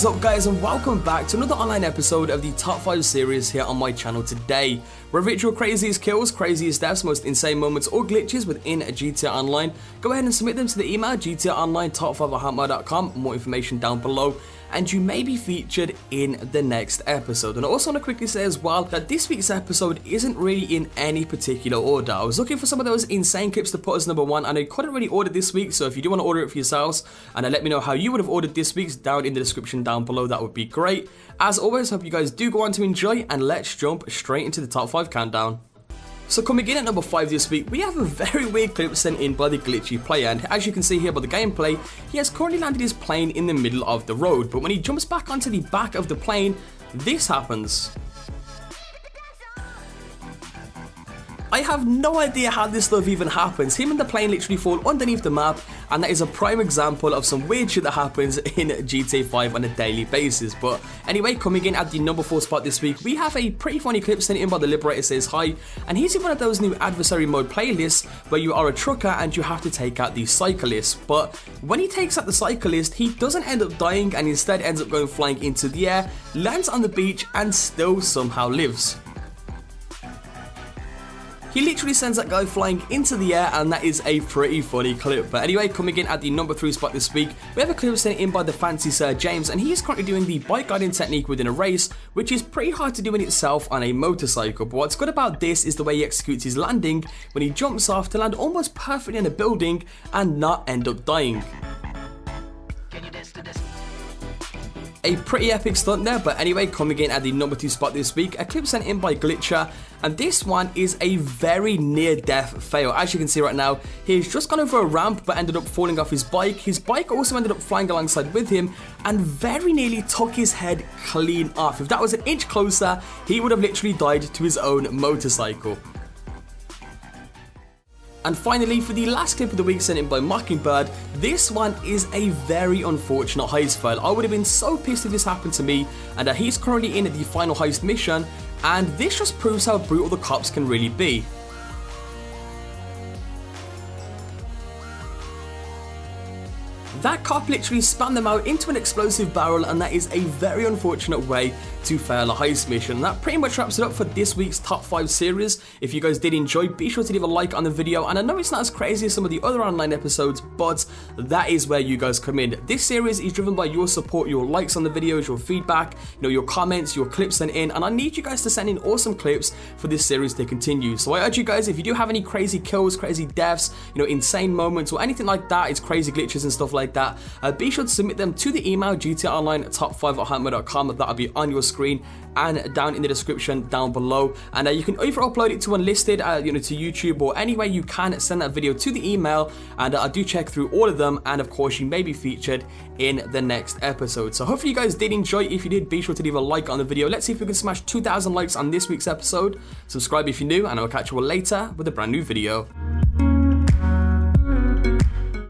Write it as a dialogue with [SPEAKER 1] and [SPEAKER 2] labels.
[SPEAKER 1] What is up, guys, and welcome back to another online episode of the Top 5 series here on my channel today. Where virtual craziest kills, craziest deaths, most insane moments or glitches within GTA Online. Go ahead and submit them to the email gtaonline@top5@hotmail.com. More information down below, and you may be featured in the next episode. And I also want to quickly say as well that this week's episode isn't really in any particular order. I was looking for some of those insane clips to put as number one, and I couldn't really order this week, so if you do want to order it for yourselves and let me know how you would have ordered this week's down in the description down below, that would be great. As always, hope you guys do go on to enjoy, and let's jump straight into the top 5 countdown. So coming in at number 5 this week, we have a very weird clip sent in by the glitchy player, and as you can see here by the gameplay, he has currently landed his plane in the middle of the road, but when he jumps back onto the back of the plane, this happens. I have no idea how this stuff even happens. Him and the plane literally fall underneath the map, and that is a prime example of some weird shit that happens in GTA 5 on a daily basis. But anyway, coming in at the number 4 spot this week, we have a pretty funny clip sent in by the Liberator Says Hi, and he's in one of those new adversary mode playlists where you are a trucker and you have to take out the cyclist. But when he takes out the cyclist, he doesn't end up dying and instead ends up going flying into the air, lands on the beach, and still somehow lives. He literally sends that guy flying into the air, and that is a pretty funny clip. But anyway, coming in at the number 3 spot this week, we have a clip sent in by the fancy Sir James, and he is currently doing the bike guiding technique within a race, which is pretty hard to do in itself on a motorcycle. But what's good about this is the way he executes his landing when he jumps off to land almost perfectly in a building and not end up dying. A pretty epic stunt there. But anyway, coming in at the number 2 spot this week, a clip sent in by Glitcher, and this one is a very near-death fail. As you can see right now, he's just gone over a ramp but ended up falling off his bike. His bike also ended up flying alongside with him and very nearly took his head clean off. If that was an inch closer, he would have literally died to his own motorcycle. And finally, for the last clip of the week sent in by Mockingbird, this one is a very unfortunate heist fail. I would have been so pissed if this happened to me, and he's currently in the final heist mission, and this just proves how brutal the cops can really be. That cop literally spun them out into an explosive barrel, and that is a very unfortunate way to fail a heist mission. And that pretty much wraps it up for this week's top 5 series. If you guys did enjoy, be sure to leave a like on the video, and I know it's not as crazy as some of the other online episodes, but that is where you guys come in. This series is driven by your support, your likes on the videos, your feedback, your comments, your clips sent in, and I need you guys to send in awesome clips for this series to continue. So I urge you guys, if you do have any crazy kills, crazy deaths, insane moments or anything like that, it's crazy glitches and stuff like that, be sure to submit them to the email gtaonline@top5@hotmail.com. that'll be on your screen and down in the description down below, and you can either upload it to unlisted to YouTube, or any way you can send that video to the email, and I do check through all of them, and of course you may be featured in the next episode. So hopefully you guys did enjoy. If you did, be sure to leave a like on the video. Let's see if we can smash 2,000 likes on this week's episode. Subscribe if you're new, and I'll catch you all later with a brand new video.